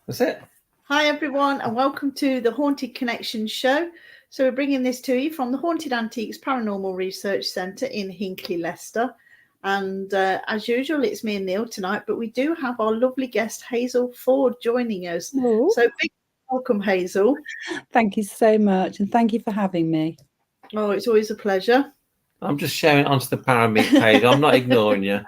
That's it. Hi everyone and welcome to the Haunted Connection show. So we're bringing this to you from the Haunted Antiques Paranormal Research Centre in Hinckley, Leicester. And as usual, it's me and Neil tonight, but we do have our lovely guest Hazel Ford joining us. Hello. So big welcome, Hazel. Thank you so much, and thank you for having me. Oh, it's always a pleasure. I'm just sharing onto the ParaMeet page. I'm not ignoring you.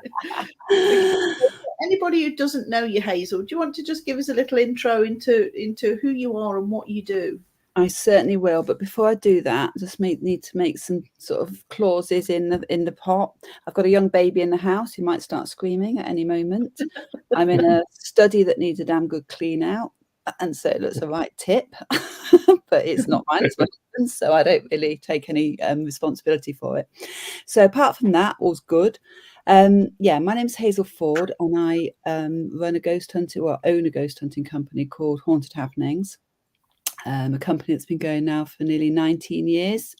Anybody who doesn't know you, Hazel, do you want to just give us a little intro into who you are and what you do? I certainly will, but before I do that, I just need to make some sort of clauses in the pot. I've got a young baby in the house who might start screaming at any moment. I'm in a study that needs a damn good clean out, and so it looks a right tip, but it's not mine, it's my husband's, so I don't really take any responsibility for it. So apart from that, all's good. Yeah, my name's Hazel Ford, and I run a ghost hunting, or own a ghost hunting company called Haunted Happenings. A company that's been going now for nearly 19 years,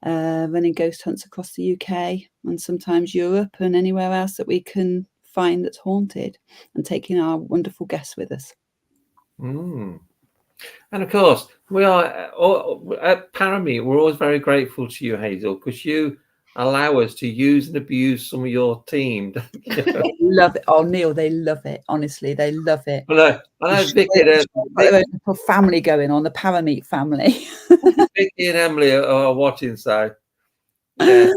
running ghost hunts across the UK and sometimes Europe and anywhere else that we can find that's haunted, and taking our wonderful guests with us. And of course, we are at ParaMeet. We're always very grateful to you, Hazel, because you allow us to use and abuse some of your team. They love it. Oh, Neil, they love it. Honestly, they love it. I know Vicky, little family going on, the ParaMeet family. Vicky and Emily are watching, so yeah.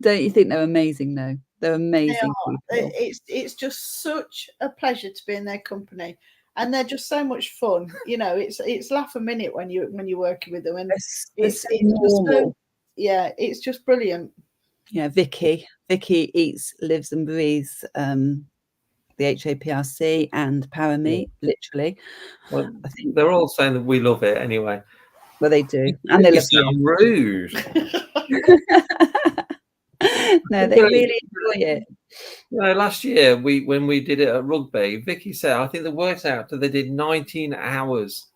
Don't you think they're amazing? though? They're amazing people. It's just such a pleasure to be in their company. And they're just so much fun, you know. It's laugh a minute when you're working with them, and it's normal. It's just brilliant. Yeah, Vicky eats, lives, and breathes the HAPRC and ParaMeet, literally. Well, I think they're all saying that we love it anyway. Well, they do, and they love you. Rude. No, they really enjoy it. You know, last year when we did it at rugby, Vicky said I think they worked out that they did 19 hours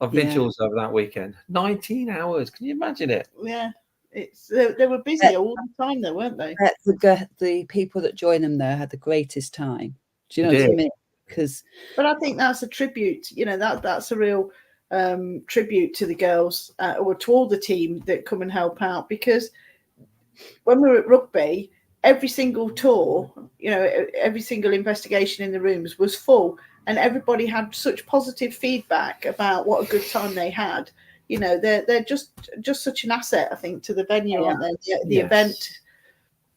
of vigils over that weekend. 19 hours. Can you imagine it? Yeah. They were busy all the time though, weren't they? The people that join them there had the greatest time. Do you know what I mean? But I think that's a tribute. You know, that's a real tribute to the girls or to all the team that come and help out, because when we were at rugby, every single tour, you know, every single investigation in the rooms was full, and everybody had such positive feedback about what a good time they had. You know, they're just such an asset, I think, to the venue, aren't they? The event.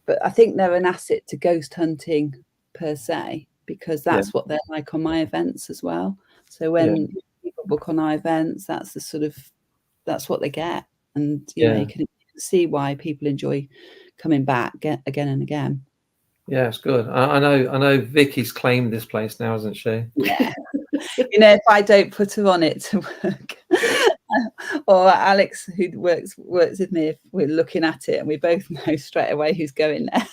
But I think they're an asset to ghost hunting per se, because that's what they're like on my events as well. So when people book on our events, that's that's what they get, and you know, you can see why people enjoy coming back again and again. Yeah, it's good. I know Vicky's claimed this place now, hasn't she? Yeah. You know, if I don't put her on it to work, or Alex, who works with me, if we're looking at it and we both know straight away who's going there.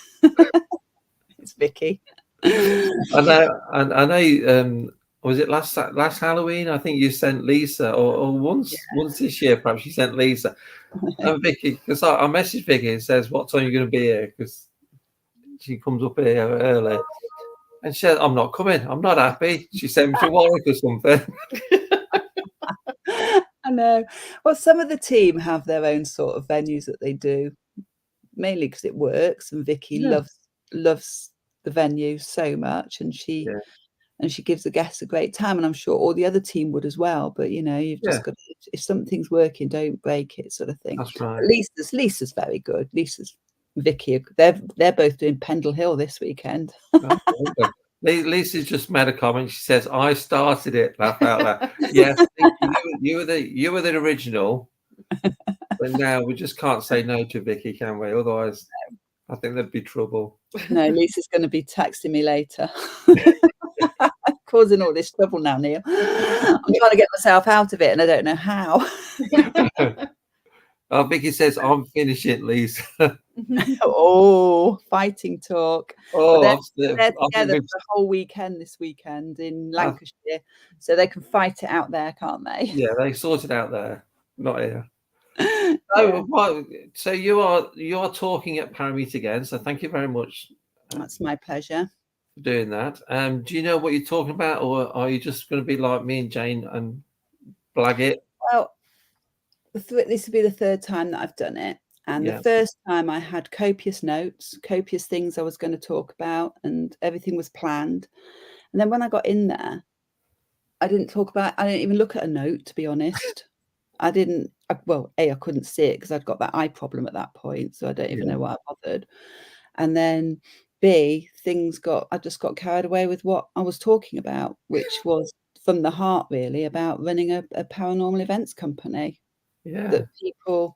It's Vicky. I know. Was it last Halloween? I think you sent Lisa, or once this year, perhaps you sent Lisa and Vicky, because I messaged Vicky and says, "What time are you going to be here?" Because she comes up here early, and she said, "I'm not coming. I'm not happy." She sent me to Warwick or something. I know. Well, some of the team have their own sort of venues that they do, mainly because it works, and Vicky loves the venue so much, and she gives the guests a great time, and I'm sure all the other team would as well. But you know, you've just got to, if something's working, don't break it, sort of thing. That's right. Lisa's very good. Vicky, they're both doing Pendle Hill this weekend. Lisa's just made a comment. She says, "I started it." Laugh out loud. Yes, you were the original, but now we just can't say no to Vicky, can we? Otherwise, I think there'd be trouble. No, Lisa's going to be texting me later, causing all this trouble now, Neil. I'm trying to get myself out of it, and I don't know how. Vicky says, "I'm finishing, Lisa." Oh, fighting talk. Oh, they're together for the whole weekend this weekend in Lancashire, so they can fight it out there, can't they? Yeah, they sort it out there, not here. So you are talking at ParaMeet again. So thank you very much. That's my pleasure. for doing that. Do you know what you're talking about, or are you just going to be like me and Jane and blag it? Well, this will be the third time that I've done it. And Yeah. the first time I had copious notes, copious things I was going to talk about, and everything was planned. And then when I got in there, I didn't even look at a note, to be honest. I didn't, well, A, I couldn't see it because I'd got that eye problem at that point. So I don't even know why I bothered. And then B, I just got carried away with what I was talking about, which was from the heart, really, about running a paranormal events company. Yeah. That people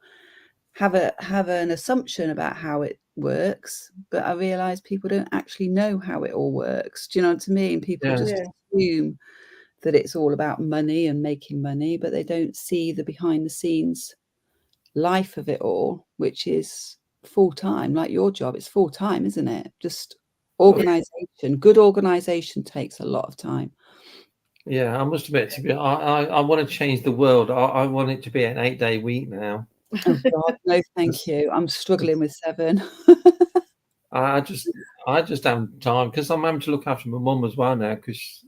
have an assumption about how it works, but I realize people don't actually know how it all works. Do you know what I mean? People just assume that it's all about money and making money, but they don't see the behind the scenes life of it all, which is full time. Like your job, it's full time, isn't it? Just organization. Good organization takes a lot of time. Yeah, I must admit, I want to change the world. I want it to be an 8-day week now. Oh God, no, thank you. I'm struggling with 7. I just haven't time because I'm having to look after my mum as well now because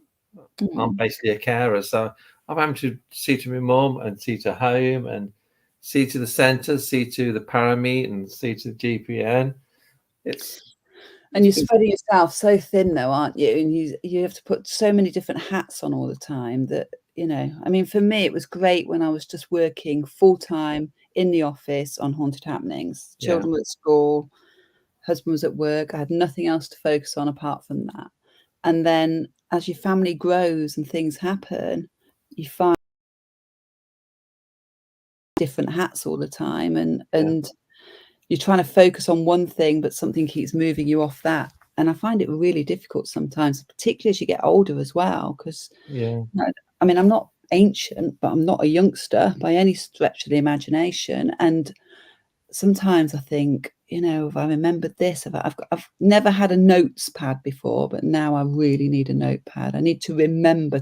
I'm basically a carer. So I'm having to see to my mum and see to home and see to the centre, see to the ParaMeet and see to the GPN. And you're spreading yourself so thin, though, aren't you? And you have to put so many different hats on all the time that, you know, I mean, for me, it was great when I was just working full time in the office on haunted happenings. Children were at school, husband was at work. I had nothing else to focus on apart from that. And then as your family grows and things happen, you find different hats all the time. And you're trying to focus on one thing, but something keeps moving you off that. And I find it really difficult sometimes, particularly as you get older as well. Because, I mean, I'm not ancient, but I'm not a youngster by any stretch of the imagination. And sometimes I think, you know, if I remembered this, I've never had a notes pad before, but now I really need a notepad. I need to remember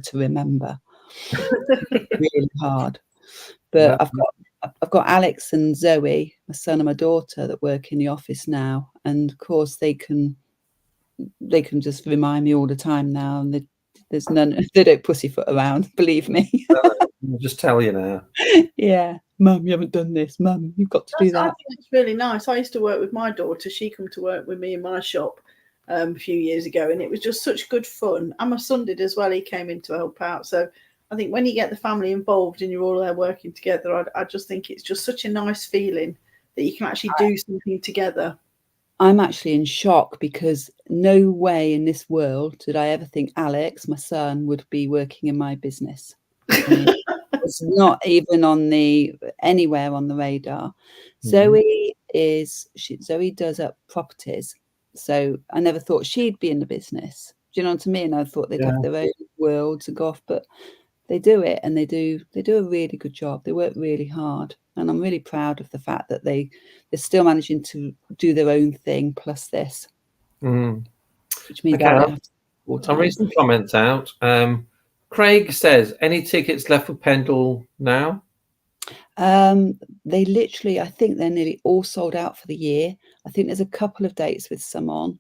really hard. But I've got Alex and Zoe, my son and my daughter, that work in the office now, and of course they can just remind me all the time now, and there's none. They don't pussyfoot around, believe me. I'll just tell you now. Yeah, Mum, you haven't done this. Mum, you've got to do that. I think it's really nice. I used to work with my daughter. She come to work with me in my shop a few years ago, and it was just such good fun. And my son did as well. He came in to help out. So I think when you get the family involved and you're all there working together, I just think it's just such a nice feeling that you can actually do something together. I'm actually in shock because no way in this world did I ever think Alex, my son, would be working in my business. I mean, it's not even anywhere on the radar. Zoe does up properties. So I never thought she'd be in the business. Do you know what I mean? I thought they'd have their own world to go off, but they do it, and they do a really good job. They work really hard, and I'm really proud of the fact that they're still managing to do their own thing plus this, which means I don't have to. I'll read some comments out. Craig says, any tickets left for Pendle now? They literally, I think they're nearly all sold out for the year. I think there's a couple of dates with some on.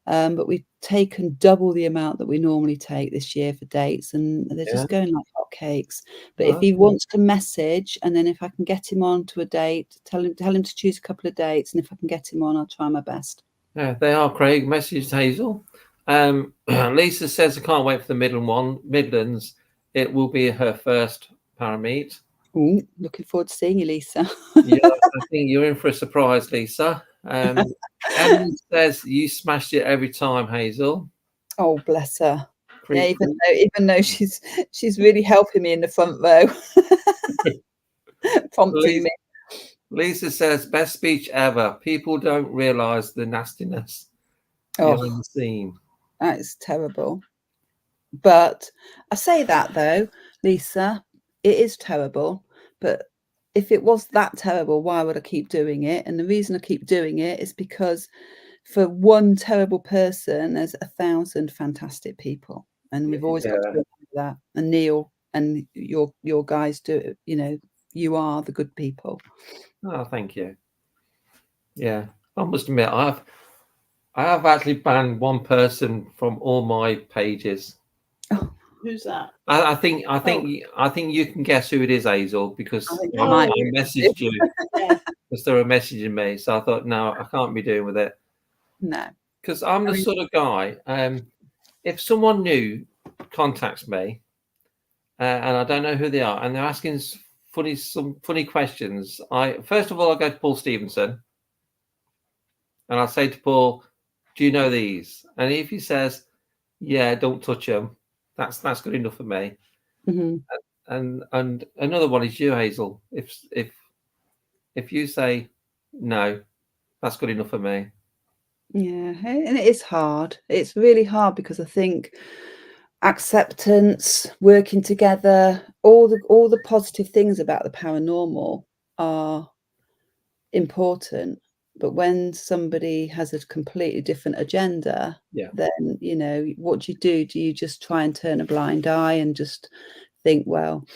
But we've taken double the amount that we normally take this year for dates, and they're just going like hotcakes. But if he wants to message, and then if I can get him on to a date, tell him to choose a couple of dates, and if I can get him on, I'll try my best. Yeah, they are, Craig. Message Hazel. Lisa says, I can't wait for the Midlands. It will be her first ParaMeet. Ooh, looking forward to seeing you, Lisa. Yeah, I think you're in for a surprise, Lisa. Emily says you smashed it every time, Hazel. Oh, bless her. Yeah, even though she's really helping me in the front row, prompting me. Lisa says best speech ever. People don't realise the nastiness behind the scene. That is terrible. But I say that though, Lisa, it is terrible. But if it was that terrible, why would I keep doing it? And the reason I keep doing it is because for one terrible person, there's 1,000 fantastic people, and we've always got to remember that. And Neil and your guys do it. You know, you are the good people. Oh, thank you. Yeah, I must admit, I have actually banned one person from all my pages. Who's that? I think you can guess who it is, Hazel, because I think I, I might. I messaged you Yeah. because they were messaging me. So I thought, no, I can't be doing with it. No. Because I'm the sort of guy, if someone new contacts me and I don't know who they are and they're asking some funny questions, first of all, I go to Paul Stevenson and I say to Paul, do you know these? And if he says, yeah, don't touch them, that's good enough for me. Mm-hmm. And another one is you, Hazel. If you say no, that's good enough for me. Yeah, and it is hard. It's really hard because I think acceptance, working together, all the positive things about the paranormal are important. But when somebody has a completely different agenda, Yeah. then what do? Do you just try and turn a blind eye and just think, well,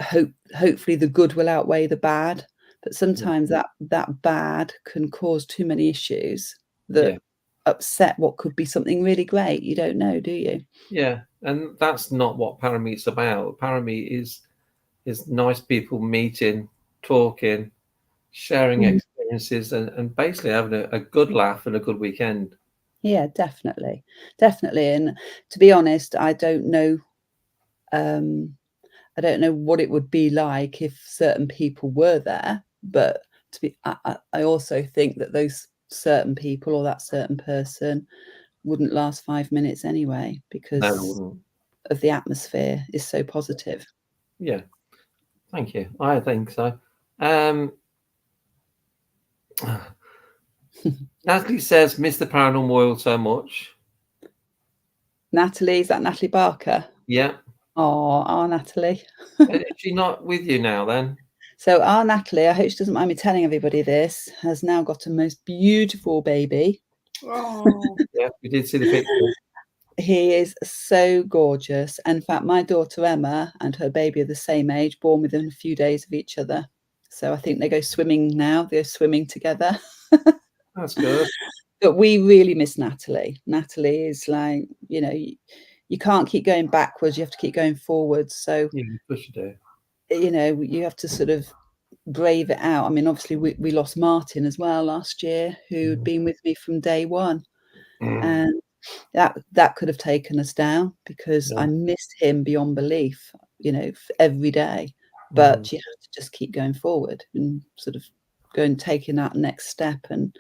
hopefully the good will outweigh the bad? But sometimes that bad can cause too many issues that upset what could be something really great. You don't know, do you? Yeah, and that's not what ParaMeet's about. ParaMeet is nice people meeting, talking, sharing experiences, and basically having a good laugh and a good weekend. Yeah, definitely. And to be honest, I don't know what it would be like if certain people were there, but I also think that those certain people or that certain person wouldn't last 5 minutes anyway No, it because wouldn't. of the atmosphere is so positive. Yeah, thank you. I think so. Natalie says, "Miss the Paranormal World so much." Natalie, is that Natalie Barker? Yeah. Oh, our Natalie. Is she not with you now then? So our Natalie, I hope she doesn't mind me telling everybody this, has now got a most beautiful baby. Oh, Yeah, we did see the picture. He is so gorgeous. In fact, my daughter Emma and her baby are the same age, born within a few days of each other. So I think they go swimming now. They're swimming together. That's good. But we really miss Natalie. Natalie is like, you can't keep going backwards. You have to keep going forwards. So, Yeah, of course you do. you have to sort of brave it out. I mean, obviously we lost Martin as well last year, who'd been with me from day one. And that could have taken us down because I missed him beyond belief, every day. But you have to just keep going forward and sort of taking that next step. And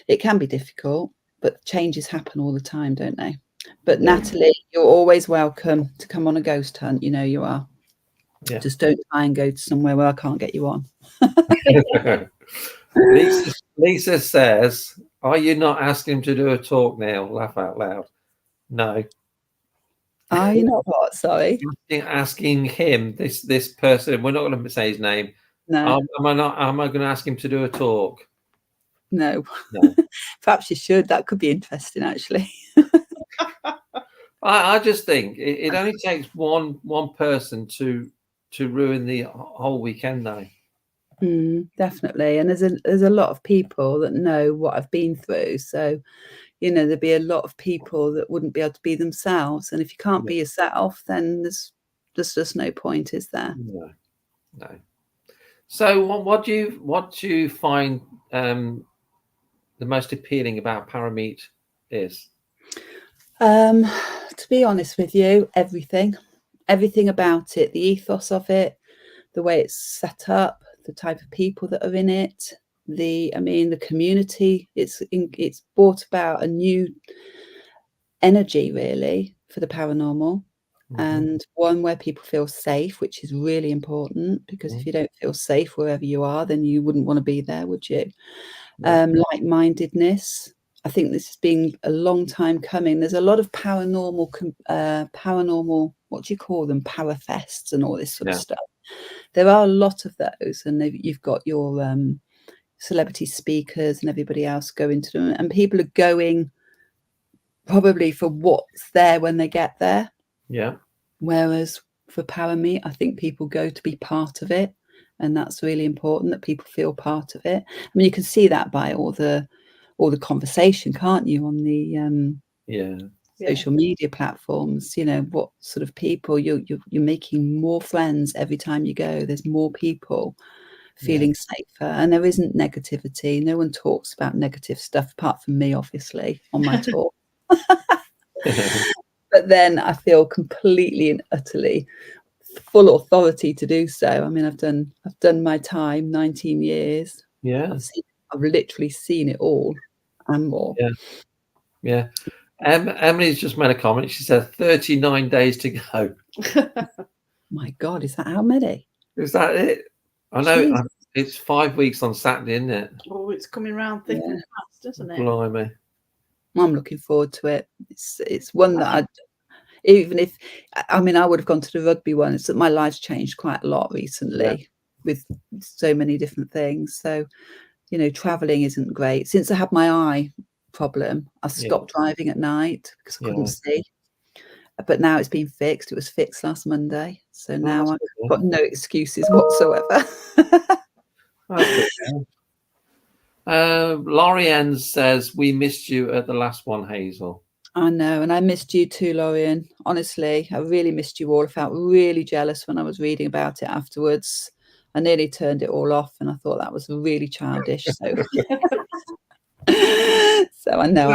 it can be difficult, but changes happen all the time, don't they? But Natalie, you're always welcome to come on a ghost hunt. You know you are. Yeah. Just don't try and go to somewhere where I can't get you on. Lisa says, "Are you not asking him to do a talk now?" Laugh out loud. No. Are you not what? Sorry. Asking him, this person, we're not going to say his name. No. Am I going to ask him to do a talk? No. No. Perhaps you should. That could be interesting, actually. I just think it only takes one person to ruin the whole weekend, though. Definitely. And there's a lot of people that know what I've been through. So, there'd be a lot of people that wouldn't be able to be themselves. And if you can't be yourself, then there's just no point, is there? No. So what do you find the most appealing about ParaMeet is? To be honest with you, everything about it, the ethos of it, the way it's set up, the type of people that are in it, the community. It's brought about a new energy really for the paranormal, and one where people feel safe, which is really important, because if you don't feel safe wherever you are, then you wouldn't want to be there, would you? Like-mindedness. I think this has been a long time coming. There's a lot of paranormal, what do you call them, parafests and all this sort of stuff. There are a lot of those, and you've got your celebrity speakers and everybody else going to them, and people are going probably for what's there when they get there. Yeah. Whereas for ParaMeet, I think people go to be part of it, and that's really important that people feel part of it. I mean, you can see that by all the all the conversation, can't you, on the social media platforms? You know, what sort of people you're making more friends every time you go. There's more people feeling safer, and there isn't negativity. No one talks about negative stuff apart from me, obviously, on my talk. But then I feel completely and utterly full authority to do so. I mean, I've done my time, 19 years. I've literally seen it all and more. Emily's just made a comment. She said 39 days to go. My God, is that how many? Is that it? I know. It's 5 weeks on Saturday, isn't it? Oh, it's coming round thick and fast, isn't it? Blimey. I'm looking forward to it. It's one that even if, I mean, I would have gone to the rugby one. It's that my life's changed quite a lot recently with so many different things. So, you know, traveling isn't great. Since I had my eye problem, I stopped driving at night because I couldn't see. But now it's been fixed. It was fixed last Monday. So now I've got no excuses whatsoever. Lorianne says, we missed you at the last one, Hazel. I know, and I missed you too, Lorian. Honestly, I really missed you all. I felt really jealous when I was reading about it afterwards. I nearly turned it all off, and I thought that was really childish. So, so I know.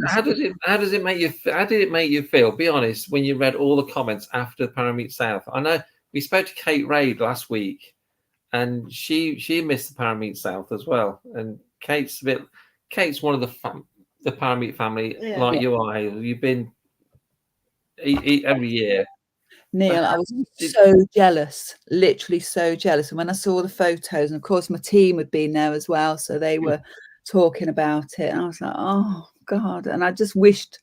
How did it make you? How did it make you feel? Be honest. When you read all the comments after ParaMeet South, I know we spoke to Kate Raid last week, and she missed the ParaMeet South as well. And Kate's one of the ParaMeet family, like you are. You've been every year. Neil, I was so jealous, literally so jealous. And when I saw the photos, and of course my team had been there as well, so they were talking about it, and I was like, oh God. And I just wished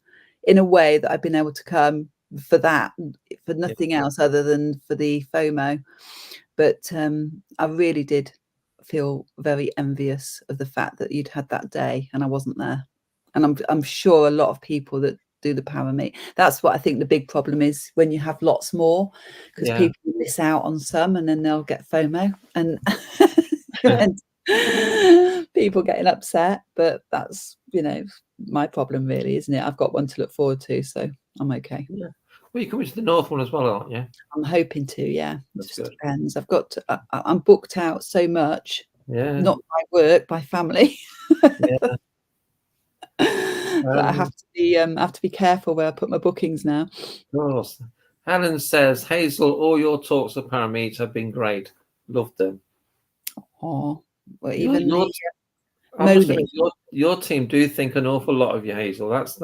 in a way that I'd been able to come for that, for nothing else other than for the FOMO. But I really did feel very envious of the fact that you'd had that day and I wasn't there. And I'm sure a lot of people that do the ParaMeet, that's what I think the big problem is when you have lots more, because people miss out on some and then they'll get FOMO and, and people getting upset. But that's, you know, my problem really, isn't it? I've got one to look forward to, so I'm okay. Well, you're coming to the North one as well, aren't you? I'm hoping to, it just depends. I've got to, I'm booked out so much, not by work, by family. But I have to be careful where I put my bookings now. Of course. Helen says, Hazel, all your talks at ParaMeet have been great. Loved them. Oh, well, even your team do think an awful lot of you, Hazel. That's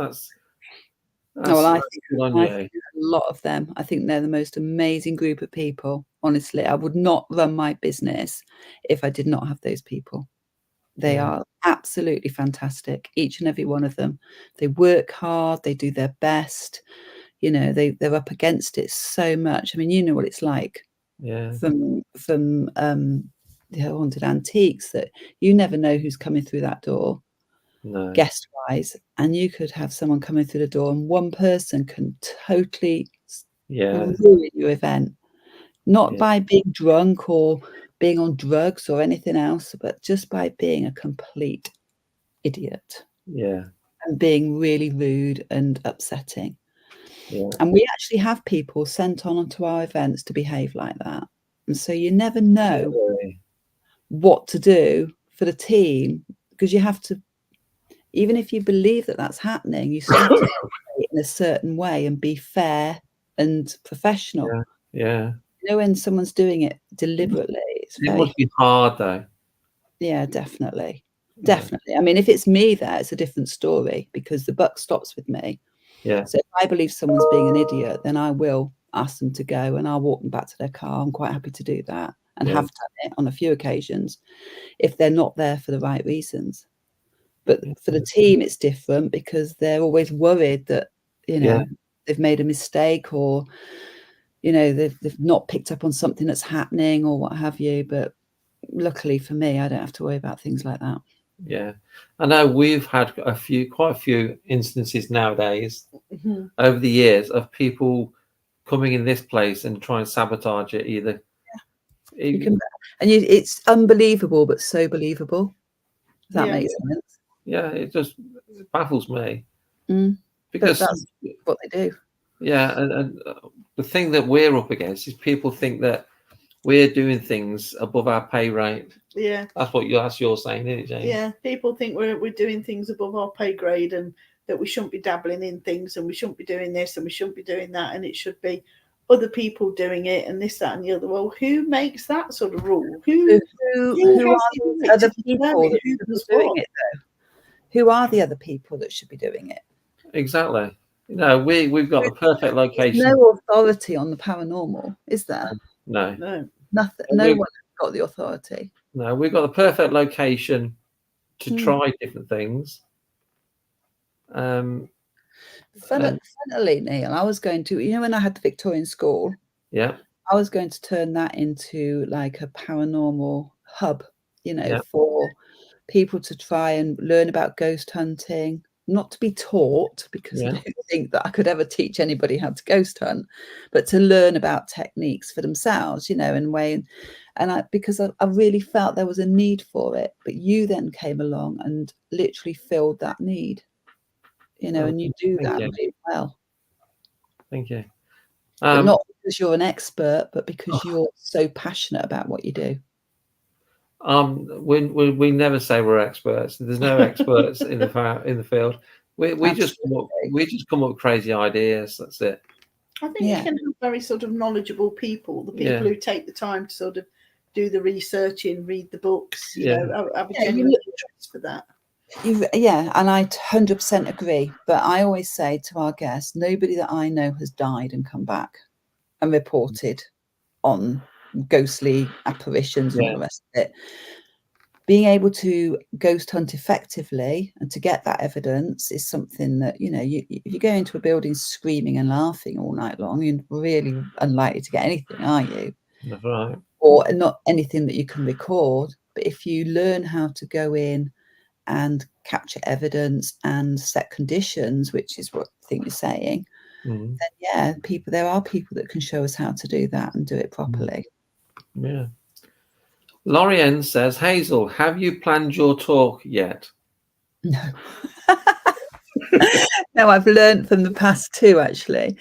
well, I think a lot of them. I think they're the most amazing group of people. Honestly, I would not run my business if I did not have those people. They are absolutely fantastic, each and every one of them. They work hard, they do their best. You know, they're up against it so much. I mean, you know what it's like from the Haunted Antiques, that you never know who's coming through that door, guest wise, and you could have someone coming through the door and one person can totally ruin your event, not by being drunk or being on drugs or anything else, but just by being a complete idiot and being really rude and upsetting. And we actually have people sent on to our events to behave like that, and so you never know what to do for the team, because you have to, even if you believe that that's happening, you still have to play it in a certain way and be fair and professional. You know, when someone's doing it deliberately, it must be hard though. Yeah, definitely. I mean, if it's me there, it's a different story, because the buck stops with me. So if I believe someone's being an idiot, then I will ask them to go and I'll walk them back to their car. I'm quite happy to do that, and have done it on a few occasions if they're not there for the right reasons. But for the team, it's different, because they're always worried that, you know, they've made a mistake, or, you know, they've not picked up on something that's happening or what have you. But luckily for me, I don't have to worry about things like that. I know we've had quite a few instances nowadays over the years of people coming in this place and try and sabotage it either. It's unbelievable, but so believable. If that makes sense. Yeah, it just baffles me But because that's what they do. yeah, and the thing that we're up against is people think that we're doing things above our pay rate. Yeah, that's you're saying, isn't it, Jane? yeah. People think we're doing things above our pay grade, and that we shouldn't be dabbling in things, and we shouldn't be doing this, and we shouldn't be doing that, and it should be other people doing it, and this, that, and the other. Well, who makes that sort of rule? Who Who has are the these right other to people determine that who should be does doing what? it, though? Who are the other people that should be doing it? Exactly. You know, we've got the perfect location. No authority on the paranormal, is there? No, No. Nothing. No one has got the authority. no, we've got the perfect location to Hmm. try different things. Funnily, Neil, I was going to, when I had the Victorian school, Yeah, I was going to turn that into like a paranormal hub, Yeah. for people to try and learn about ghost hunting, not to be taught, because I Yeah. don't think that I could ever teach anybody how to ghost hunt, but to learn about techniques for themselves, and way. And because I really felt there was a need for it, but you then came along and literally filled that need, and you do Thank that you. really well. Thank you. But not because you're an expert, but because Oh. you're so passionate about what you do. We never say we're experts. There's no experts in the field. We just come up with crazy ideas. That's it. I think you can have very sort of knowledgeable people, the people who take the time to sort of do the researching, read the books, have a genuine interest for that. And I 100% agree. But I always say to our guests, nobody that I know has died and come back and reported on ghostly apparitions and all the rest of it. Being able to ghost hunt effectively and to get that evidence is something that, if you go into a building screaming and laughing all night long, you're really unlikely to get anything, are you? That's right. Or not anything that you can record. But if you learn how to go in and capture evidence and set conditions, which is what I think you're saying, then there are people that can show us how to do that and do it properly. Yeah. Lorianne says, Hazel, have you planned your talk yet? No. No, I've learned from the past two, actually,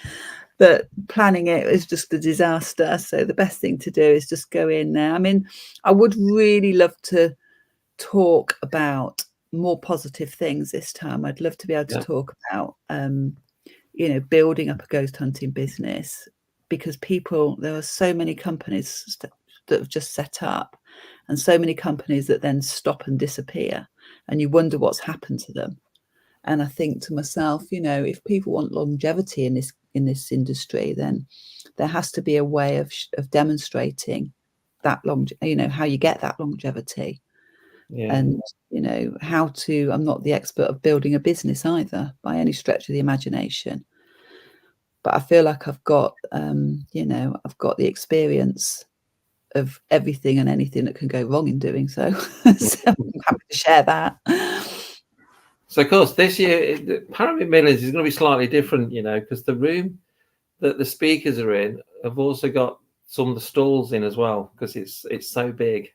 that planning it is just a disaster. So the best thing to do is just go in there. I mean, I would really love to talk about more positive things this time. I'd love to be able to talk about, building up a ghost hunting business, because there are so many companies that have just set up, and so many companies that then stop and disappear, and you wonder what's happened to them. And I think to myself, if people want longevity in this industry, then there has to be a way of demonstrating that how you get that longevity. And I'm not the expert of building a business either by any stretch of the imagination, but I feel like I've got I've got the experience of everything and anything that can go wrong in doing so. So I'm happy to share that. So of course this year ParaMeet Midlands is going to be slightly different, because the room that the speakers are in have also got some of the stalls in as well, because it's so big,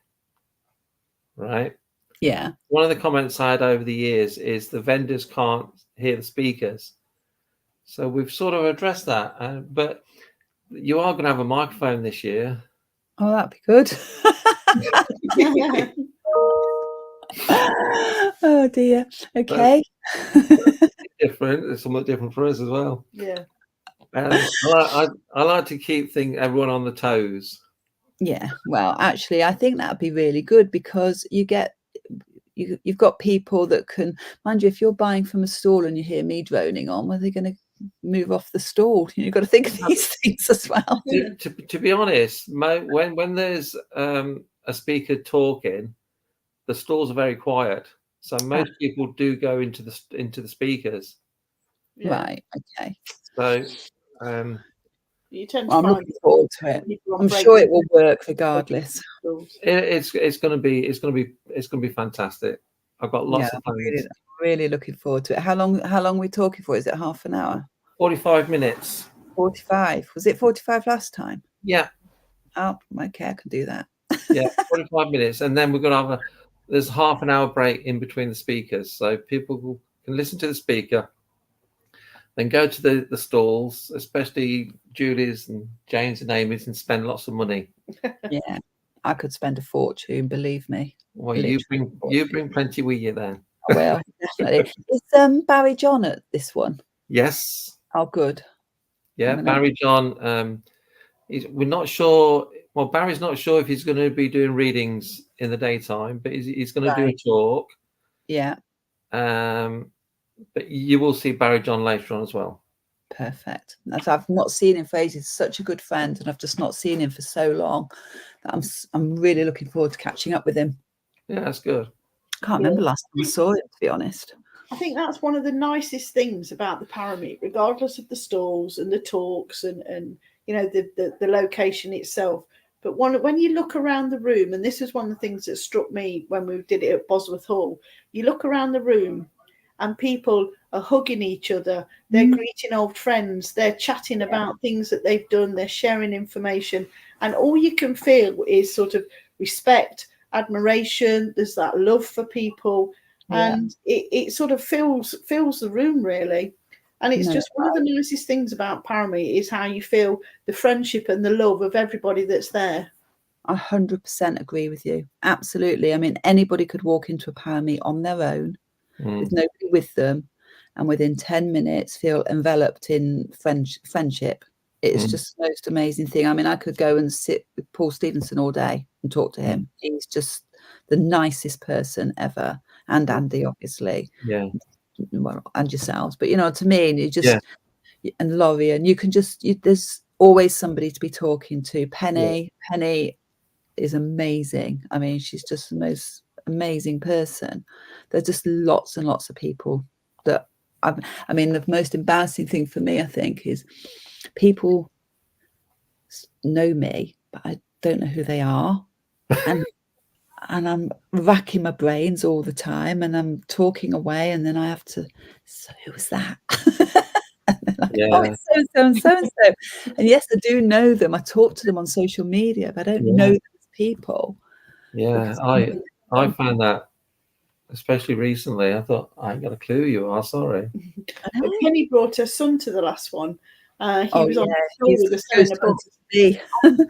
right? Yeah. One of the comments I had over the years is the vendors can't hear the speakers, so we've sort of addressed that. But you are going to have a microphone this year. Oh, that'd be good. Oh dear. Okay. Different. It's somewhat different for us as well. Yeah. I like to keep everyone on the toes. Yeah. Well, actually, I think that'd be really good, because you've got people that can, mind you, if you're buying from a stall and you hear me droning on, where are they going to move off the stall? You've got to think of these things as well. To be honest, when there's a speaker talking, the stalls are very quiet, so most people do go into the speakers. Right. Okay. So you tend to I'm find looking forward to it. I'm sure it will work regardless. It's going to be fantastic. I've got lots of plans. Really looking forward to it. How long are we talking for? Is it half an hour? 45 minutes. 45. Was it 45 last time? Yeah. Oh, okay, I can do that. Yeah, 45 minutes, and then we're going to have there's half an hour break in between the speakers, so people can listen to the speaker, then go to the stalls, especially Julie's and Jane's and Amy's, and spend lots of money. Yeah, I could spend a fortune, believe me. Well, you bring plenty with you then. I will, definitely. Is Barry John at this one? Yes. Oh, good. Yeah, Barry John. We're not sure. Well, Barry's not sure if he's going to be doing readings in the daytime, but he's going to do a talk. Yeah. But you will see Barry John later on as well. Perfect. As I've not seen him for ages. He's such a good friend, and I've just not seen him for so long that I'm really looking forward to catching up with him. Yeah, that's good. Can't remember last time I saw him, to be honest. I think that's one of the nicest things about the ParaMeet, regardless of the stalls and the talks and you know the location itself. But when you look around the room, and this is one of the things that struck me when we did it at Bosworth Hall, you look around the room and people are hugging each other, they're greeting old friends, they're chatting about things that they've done, they're sharing information, and all you can feel is sort of respect, admiration. There's that love for people, and it sort of fills the room really. And it's just one of the nicest things about ParaMeet is how you feel the friendship and the love of everybody that's there. I 100% agree with you. Absolutely. I mean, anybody could walk into a ParaMeet on their own with nobody with them, and within 10 minutes feel enveloped in friendship. It's just the most amazing thing. I mean, I could go and sit with Paul Stevenson all day and talk to him. He's just the nicest person ever. And Andy, obviously. Yeah. Well, and yourselves. But, you know what I mean? You just, and Laurie, and you can just, there's always somebody to be talking to. Penny is amazing. I mean, she's just the most amazing person. There's just lots and lots of people that I mean, the most embarrassing thing for me, I think, is people know me, but I don't know who they are. And I'm racking my brains all the time, and I'm talking away, and then I have to, so who was that? And then oh, it's so-and-so and so-and-so. And yes, I do know them. I talk to them on social media, but I don't know those people. Yeah, I found that, especially recently. I thought, I ain't got a clue who you are, sorry. Penny brought her son to the last one. He was on the stall with us saying about,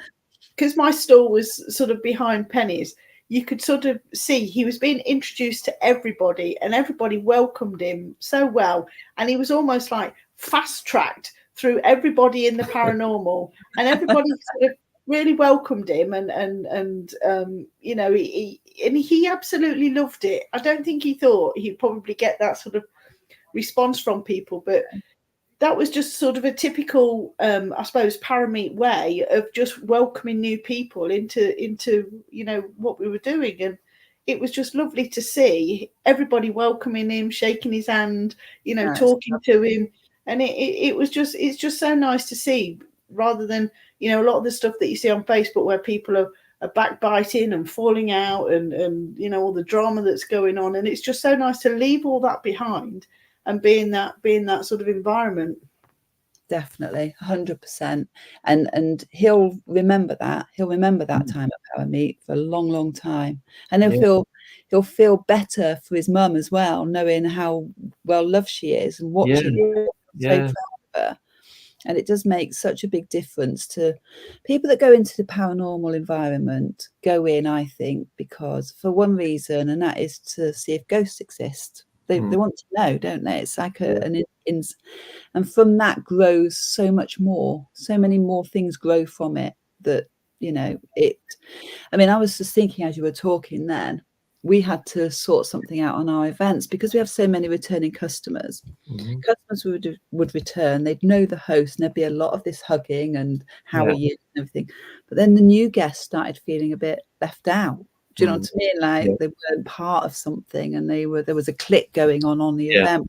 because my stall was sort of behind Penny's. You could sort of see he was being introduced to everybody, and everybody welcomed him so well. And he was almost like fast-tracked through everybody in the paranormal, and everybody sort of really welcomed him, and you know, he absolutely loved it. I don't think he thought he'd probably get that sort of response from people, but that was just sort of a typical, I suppose, ParaMeet way of just welcoming new people into you know what we were doing, and it was just lovely to see everybody welcoming him, shaking his hand, you know, talking to him, and it's just so nice to see, rather than, you know, a lot of the stuff that you see on Facebook where people are backbiting and falling out, and you know, all the drama that's going on, and it's just so nice to leave all that behind and be in that sort of environment. Definitely, 100%. And he'll remember that. He'll remember that time at ParaMeet for a long, long time. And he'll feel better for his mum as well, knowing how well loved she is and watching her. So proud of her. And it does make such a big difference to people that go into the paranormal environment, go in, I think, because for one reason, and that is to see if ghosts exist. They want to know, don't they? It's like and from that grows so much more. So many more things grow from it that, you know, I mean, I was just thinking as you were talking then, we had to sort something out on our events because we have so many returning customers. Customers would return, they'd know the host, and there'd be a lot of this hugging and how are you and everything. But then the new guests started feeling a bit left out. Do you know what I mean? Like they weren't part of something, and there was a click going on the event.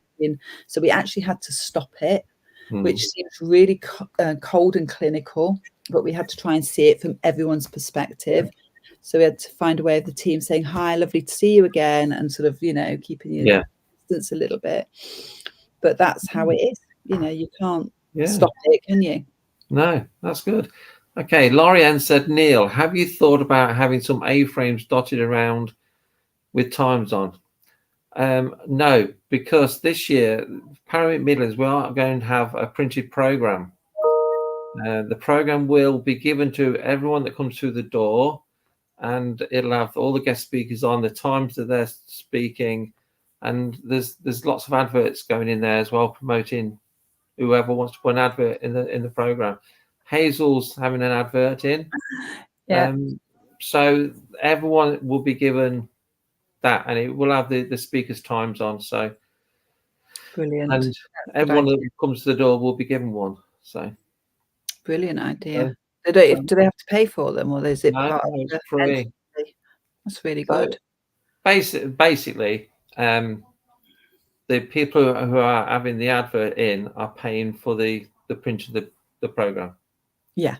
So we actually had to stop it, which seems really cold and clinical, but we had to try and see it from everyone's perspective. So we had to find a way of the team saying, hi, lovely to see you again, and sort of, you know, keeping your distance a little bit. But that's how it is. You know, you can't stop it, can you? No, that's good. Okay, Laurie Ann said, Neil, have you thought about having some A-frames dotted around with times on. No, because this year, ParaMeet Midlands, we are going to have a printed program. The program will be given to everyone that comes through the door, and it'll have all the guest speakers on, the times that they're speaking, and there's lots of adverts going in there as well, promoting whoever wants to put an advert in the program. Hazel's having an advert in. Yeah. So everyone will be given that, and it will have the speakers' times on. So Brilliant. and everyone that comes to the door will be given one. So brilliant idea. Do they have to pay for them, or is it part of it's the free? entity? That's really good. Basically, the people who are having the advert in are paying for the print of the program. Yeah,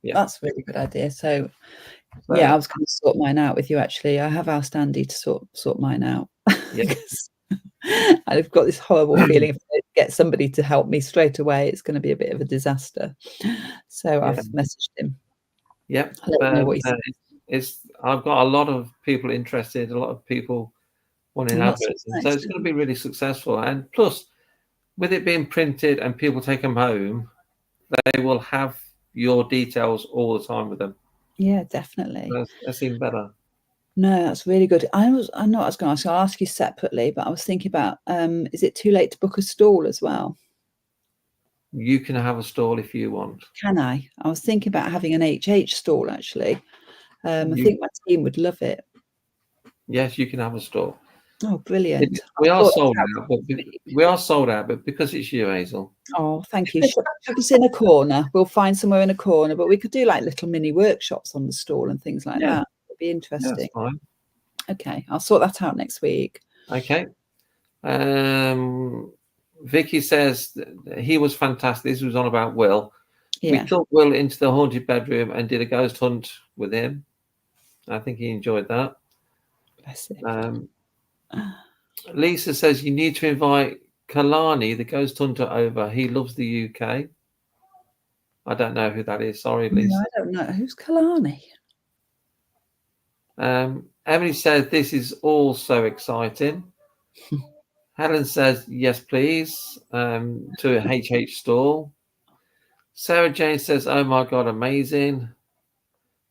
that's a really good idea. So yeah, I was going to sort mine out with you. Actually, I have asked Andy to sort mine out. Yeah. I've got this horrible feeling if I get somebody to help me straight away, it's going to be a bit of a disaster. So I've messaged him. Yeah, I've got a lot of people interested, a lot of people wanting adverts, so it's going to be really successful. And plus, with it being printed and people take them home, they will have your details all the time with them. Yeah, definitely. That's even better. No, that's really good. I know I was going to ask. I'll ask you separately, but I was thinking about, is it too late to book a stall as well? You can have a stall if you want. Can I? I was thinking about having an HH stall, actually. I think my team would love it. Yes, you can have a stall. Oh, brilliant. We are sold out, but because it's you, Hazel. Oh, thank you. Shut us in a corner. We'll find somewhere in a corner, but we could do like little mini workshops on the stall and things like that. It'd be interesting. That's fine. Okay, I'll sort that out next week. Okay. Vicky says he was fantastic. This was on about Will. Yeah. We took Will into the haunted bedroom and did a ghost hunt with him. I think he enjoyed that. Bless him. Lisa says you need to invite Kalani, the ghost hunter, over. He loves the UK. I don't know who that is. Sorry, Lisa. No, I don't know. Who's Kalani? Emily says this is all so exciting. Helen says yes, please, to a HH stall. Sarah Jane says, oh my God, amazing.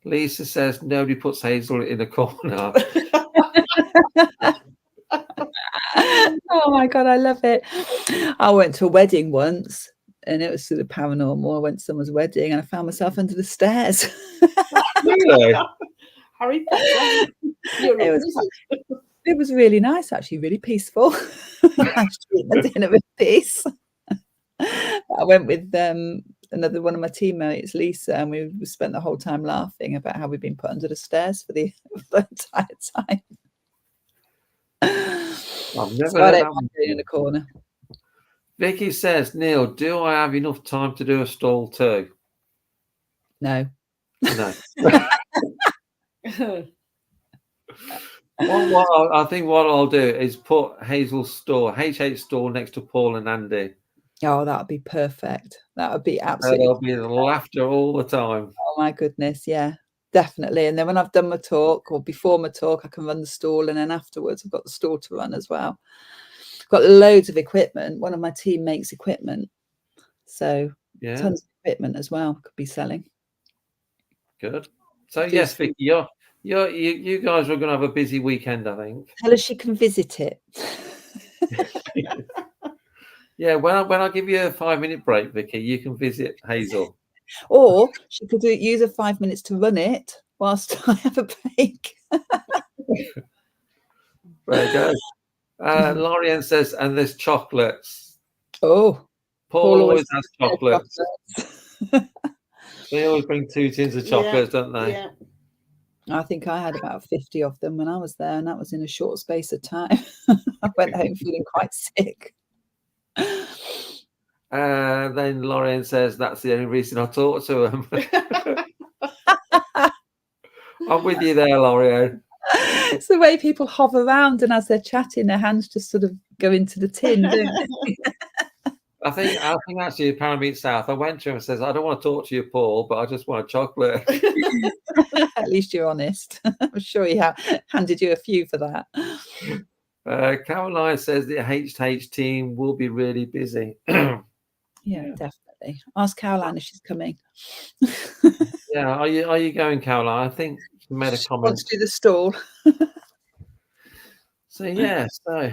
Lisa says nobody puts Hazel in a corner. Oh my God, I love it. I went to a wedding once and it was sort of paranormal. I went to someone's wedding and I found myself under the stairs. Really? Harry Potter. It was really nice, actually, really peaceful. I ate my dinner with peace. I went with another one of my teammates, Lisa, and we spent the whole time laughing about how we've been put under the stairs for the entire time. I've never heard that one in the corner. Vicky says, Neil, do I have enough time to do a stall too? No. No. I think what I'll do is put Hazel's store, HH store, next to Paul and Andy. Oh, that would be perfect. That would be absolutely. There'll be laughter all the time. Oh my goodness, yeah, definitely. And then when I've done my talk or before my talk, I can run the stall, and then afterwards I've got the stall to run as well. I've got loads of equipment. One of my team makes equipment, so tons of equipment as well could be selling. Good. So yes, Vicky, you guys are going to have a busy weekend, I think. Tell her she can visit it. Yeah, when I give you a 5-minute break, Vicky, you can visit Hazel. Or she could use her 5 minutes to run it whilst I have a break. Very good. Lorian says, and there's chocolates. Oh, Paul always has chocolates. They always bring 2 tins of chocolates, don't they? Yeah. I think I had about 50 of them when I was there, and that was in a short space of time. I went home feeling quite sick. Then Lorraine says that's the only reason I talk to him. I'm with you there, Lorraine. It's the way people hover around, and as they're chatting, their hands just sort of go into the tin, don't they? I think actually ParaMeet South, I went to him and says, I don't want to talk to you, Paul, but I just want a chocolate. At least you're honest. I'm sure he handed you a few for that. Caroline says the HH team will be really busy. Yeah, definitely. Ask Caroline if she's coming. Yeah, are you going, Caroline? I think she made a comment. Wants to do the stall. So yeah, so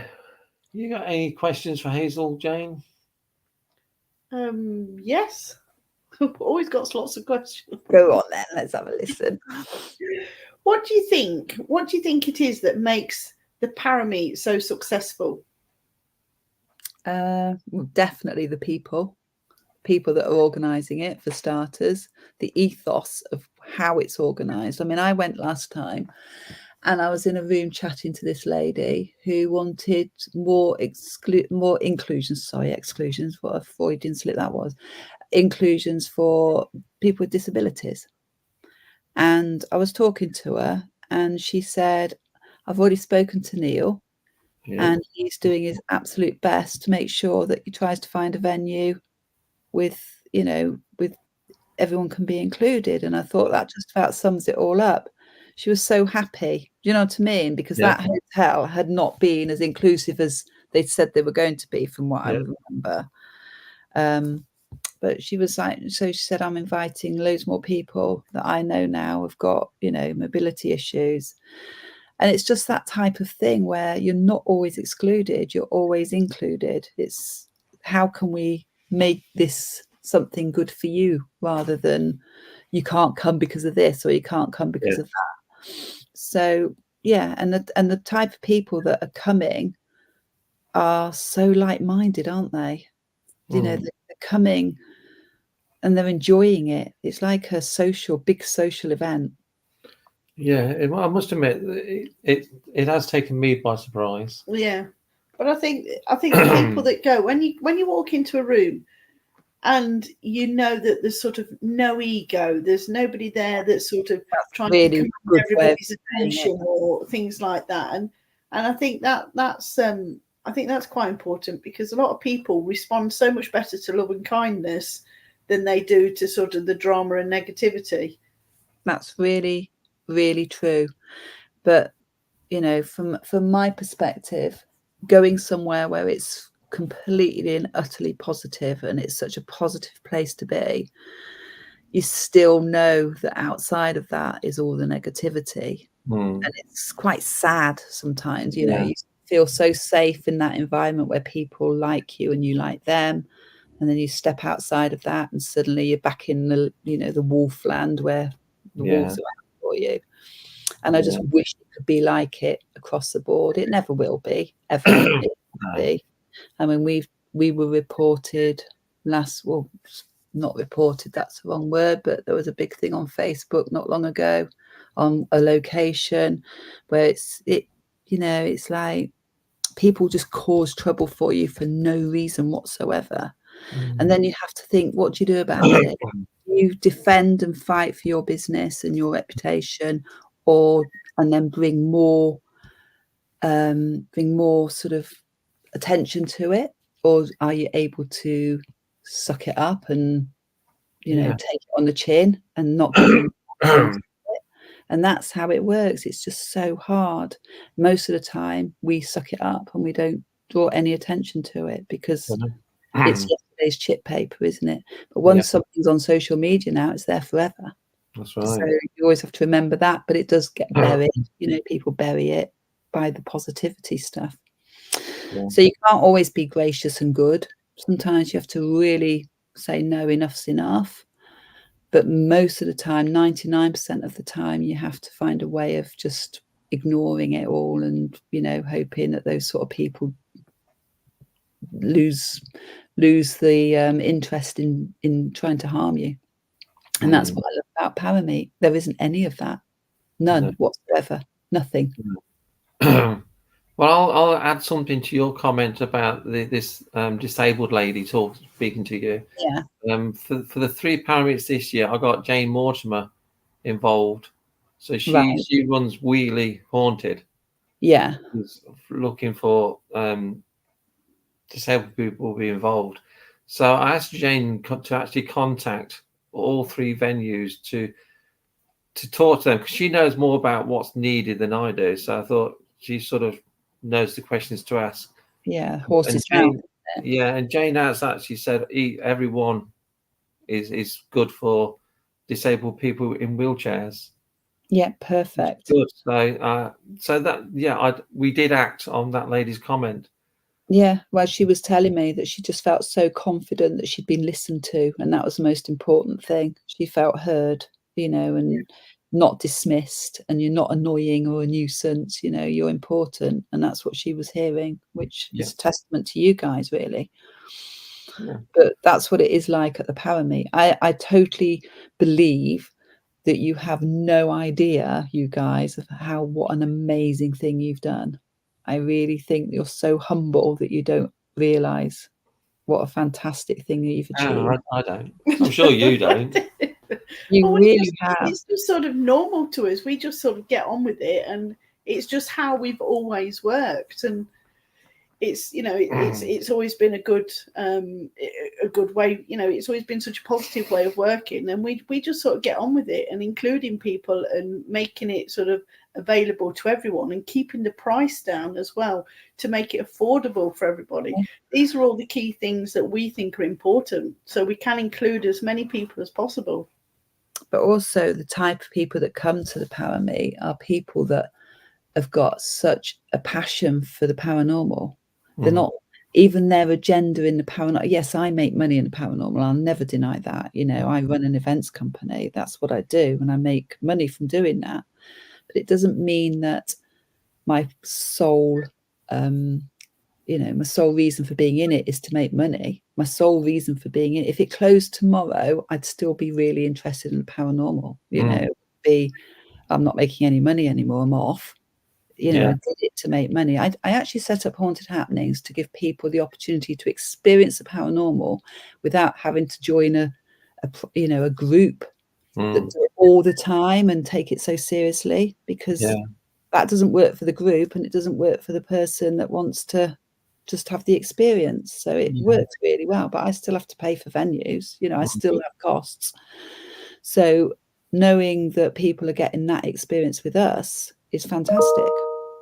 you got any questions for Hazel, Jane? Yes. Always got lots of questions. Go on then, let's have a listen. What do you think? What do you think it is that makes the ParaMeet so successful? Well, definitely the people that are organising it, for starters, the ethos of how it's organised. I mean, I went last time and I was in a room chatting to this lady who wanted more exclusions, what a Freudian slip that was, inclusions for people with disabilities. And I was talking to her and she said, I've already spoken to Neil. Yeah. And he's doing his absolute best to make sure that he tries to find a venue with everyone can be included. And I thought that just about sums it all up. She was so happy, you know what I mean? Because that hotel had not been as inclusive as they'd said they were going to be, from what I remember. But she was like, so she said, I'm inviting loads more people that I know now have got, mobility issues. And it's just that type of thing where you're not always excluded, you're always included. It's how can we make this something good for you, rather than you can't come because of this or you can't come because of that. So and the type of people that are coming are so like-minded, aren't they? They're coming and they're enjoying it. It's like a big social event. Yeah, I must admit, it has taken me by surprise. Yeah, but I think the people that go, when you walk into a room and you know that there's sort of no ego, there's nobody there that's sort of trying to command everybody's attention or things like that, and I think that's quite important, because a lot of people respond so much better to love and kindness than they do to sort of the drama and negativity. That's really, really true. But from my perspective, going somewhere where it's completely and utterly positive and it's such a positive place to be, you still know that outside of that is all the negativity. And it's quite sad sometimes. You feel so safe in that environment where people like you and you like them, and then you step outside of that and suddenly you're back in the the wolf land where the wolves are out for you. And I just wish it could be like it across the board. It never will be, ever. It won't be. I mean, we were reported not reported, that's the wrong word, but there was a big thing on Facebook not long ago on a location where it's like people just cause trouble for you for no reason whatsoever. And then you have to think, what do you do about it? You defend and fight for your business and your reputation, and then bring more sort of attention to it, or are you able to suck it up and take it on the chin and not give them and that's how it works. It's just so hard. Most of the time we suck it up and we don't draw any attention to it because it's yesterday's chip paper, isn't it? But once something's on social media now, it's there forever. That's right. So you always have to remember that, but it does get buried. People bury it by the positivity stuff. So you can't always be gracious and good. Sometimes you have to really say, no, enough's enough. But most of the time, 99% of the time, you have to find a way of just ignoring it all and, hoping that those sort of people lose the interest in trying to harm you. And that's what I love about ParaMeet. There isn't any of that. None whatsoever. Nothing. Well, I'll add something to your comment about this disabled lady speaking to you. Yeah. For the 3 ParaMeets this year, I got Jane Mortimer involved. So she runs Wheelie Haunted. Yeah. She's looking for disabled people to be involved. So I asked Jane to actually contact all 3 venues to talk to them, because she knows more about what's needed than I do. So I thought she sort of knows the questions to ask. Yeah, And horse's Jane, mouth. yeah, and Jane has actually said everyone is good for disabled people in wheelchairs. Yeah, perfect. Good. So that we did act on that lady's comment. Yeah, well, she was telling me that she just felt so confident that she'd been listened to, and that was the most important thing. She felt heard, and not dismissed, and you're not annoying or a nuisance, you're important. And that's what she was hearing, which is a testament to you guys, really. Yeah. But that's what it is like at the ParaMeet. I totally believe that you have no idea, you guys, of what an amazing thing you've done. I really think you're so humble that you don't realise what a fantastic thing you've achieved. I don't. I'm sure you don't. You really have. It's just sort of normal to us. We just sort of get on with it, and it's just how we've always worked. And it's it's always been a good way. It's always been such a positive way of working, and we just sort of get on with it, and including people and making it sort of available to everyone, and keeping the price down as well to make it affordable for everybody. Yeah. These are all the key things that we think are important, so we can include as many people as possible. But also the type of people that come to the ParaMeet are people that have got such a passion for the paranormal. They're not even their agenda in the paranormal. Yes, I make money in the paranormal. I'll never deny that. I run an events company. That's what I do, and I make money from doing that. But it doesn't mean that my sole, my sole reason for being in it is to make money. My sole reason for being in it, if it closed tomorrow, I'd still be really interested in the paranormal. I'm not making any money anymore. I'm off. I did it to make money. I actually set up Haunted Happenings to give people the opportunity to experience the paranormal without having to join a group that do it all the time and take it so seriously, because that doesn't work for the group, and it doesn't work for the person that wants to just have the experience. So it works really well, but I still have to pay for venues. I still have costs. So knowing that people are getting that experience with us is fantastic.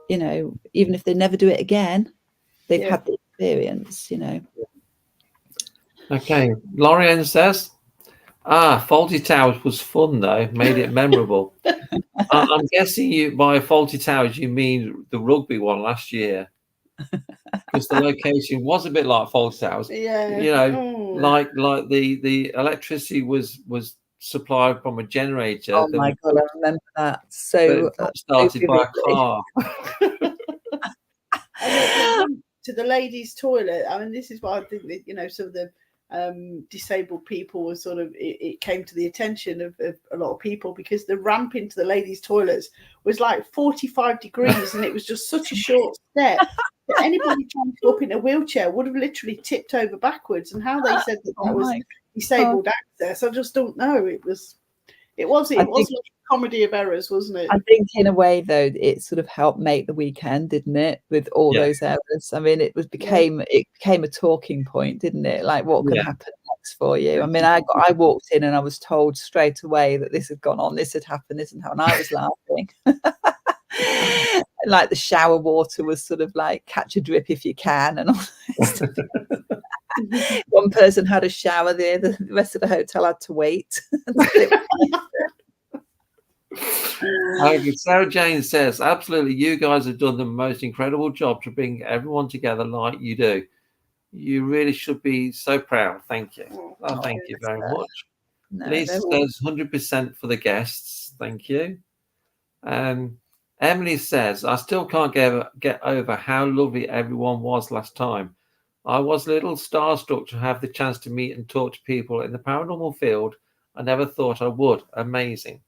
Even if they never do it again, they've had the experience, Okay. Lorianne says, Faulty Towers was fun though, made it memorable. I'm guessing by Faulty Towers you mean the rugby one last year, because the location was a bit like Faulty Towers. Like the electricity was supplied from a generator. Oh my God, I remember that. So started by a car. To the ladies' toilet. I mean, this is why I think that some of the disabled people were sort of, it came to the attention of a lot of people, because the ramp into the ladies' toilets was like 45 degrees, and it was just such a short step that anybody trying to go up in a wheelchair would have literally tipped over backwards. And how they said that was disabled access, I just don't know. It was like a comedy of errors, wasn't it? I think in a way though, it sort of helped make the weekend, didn't it? With all those errors. I mean, it became a talking point, didn't it? Like, what can happen next for you? I mean, I walked in and I was told straight away that this had gone on, this had happened, and I was laughing. Like the shower water was sort of like catch a drip if you can, and all this stuff. One person had a shower there, the rest of the hotel had to wait. Sarah Jane says, absolutely, you guys have done the most incredible job to bring everyone together like you do. You really should be so proud. Thank you. Thank you very much. Lisa says 100% for the guests. Thank you. Emily says, I still can't get over how lovely everyone was last time. I was a little starstruck to have the chance to meet and talk to people in the paranormal field. I never thought I would. Amazing.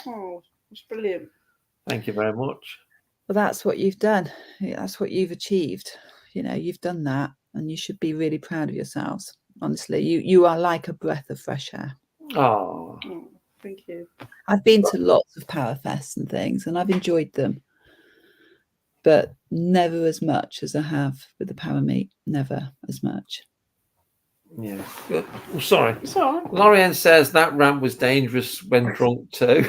Oh, it's brilliant. Thank you very much. Well, that's what you've done. That's what you've achieved. You've done that, and you should be really proud of yourselves. Honestly, you are like a breath of fresh air. Oh, thank you. I've been to lots of Parafests and things, and I've enjoyed them, but never as much as I have with the ParaMeet. Never as much. Yeah. Good. Oh, sorry. It's all right. Lorianne says that ramp was dangerous when drunk too.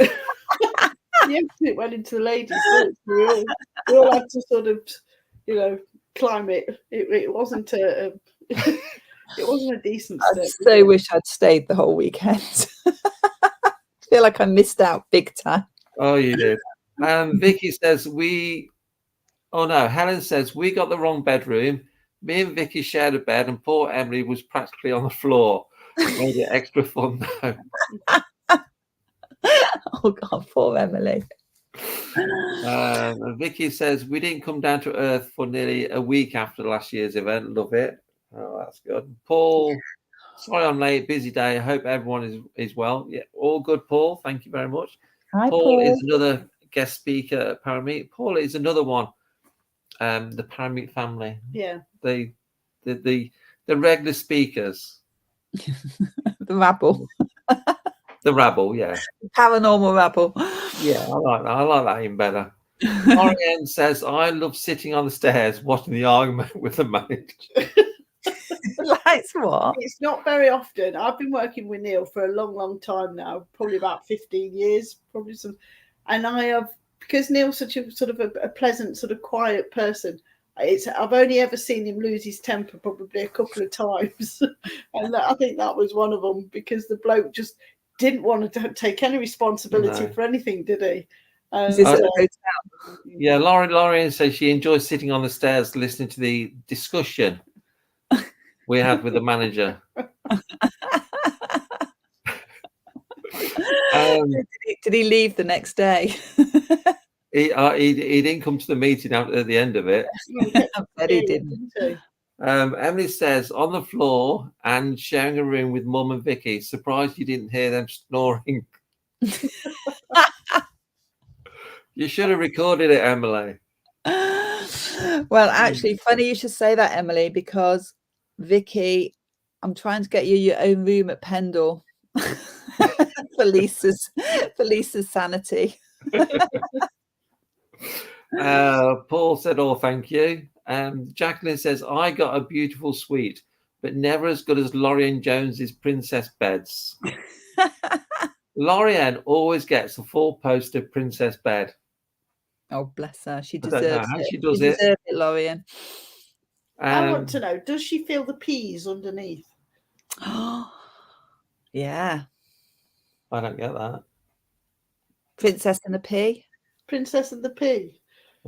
Yeah, it went into the ladies' boots. We all had to sort of, climb it. It wasn't a it wasn't a decent I step. so wish I'd stayed the whole weekend. I feel like I missed out big time. Oh, you did. Vicky says Helen says we got the wrong bedroom. Me and Vicky shared a bed, and poor Emily was practically on the floor. Made it extra fun though. Oh God, poor Emily. And Vicky says we didn't come down to earth for nearly a week after last year's event. Love it. Oh, that's good. Paul, sorry I'm late. Busy day. I hope everyone is well. Yeah, all good, Paul. Thank you very much. Hi, Paul is another guest speaker at ParaMeet. Paul is another one. The ParaMeet family. Yeah. The regular speakers. The rabble. The rabble, yeah. Paranormal rabble. Yeah, I like that. I like that even better. Lorianne says, I love sitting on the stairs watching the argument with the manager. Likes what? It's not very often. I've been working with Neil for a long, long time now, probably about 15 years, and I have, because Neil's such a sort of a pleasant, sort of quiet person. I've only ever seen him lose his temper probably a couple of times, and I think that was one of them, because the bloke just didn't want to take any responsibility for anything, did he? Is this at a hotel? Yeah, Lorianne says she enjoys sitting on the stairs listening to the discussion we had with the manager. Did he leave the next day? He didn't come to the meeting at the end of it. I bet he didn't. Emily says, on the floor and sharing a room with Mum and Vicky. Surprised you didn't hear them snoring. You should have recorded it, Emily. Well, actually, funny you should say that, Emily, because Vicky, I'm trying to get you your own room at Pendle for Lisa's sanity. Paul said, oh, thank you. Jacqueline says, I got a beautiful suite, but never as good as Lorianne Jones's princess beds. Lorianne always gets a full-poster princess bed. Oh, bless her. She deserves it. She does it, Lorianne. I want to know, does she feel the peas underneath? Yeah. I don't get that. Princess and the Pea? Princess and the Pea.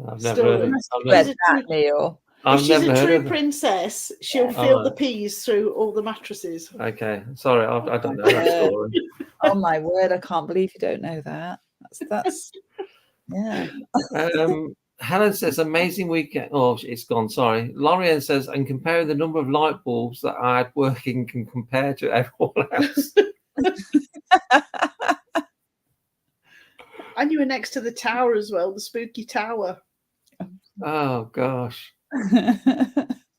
I've never heard of that, Neil. If she's a true princess, she'll feel the peas through all the mattresses. Okay, sorry, I don't know that story. Oh my word, I can't believe you don't know that. That's yeah. Helen says, amazing weekend. Oh, it's gone, sorry. Lorianne says, and comparing the number of light bulbs that I had working can compare to everyone else. And you were next to the tower as well, the spooky tower. Oh gosh.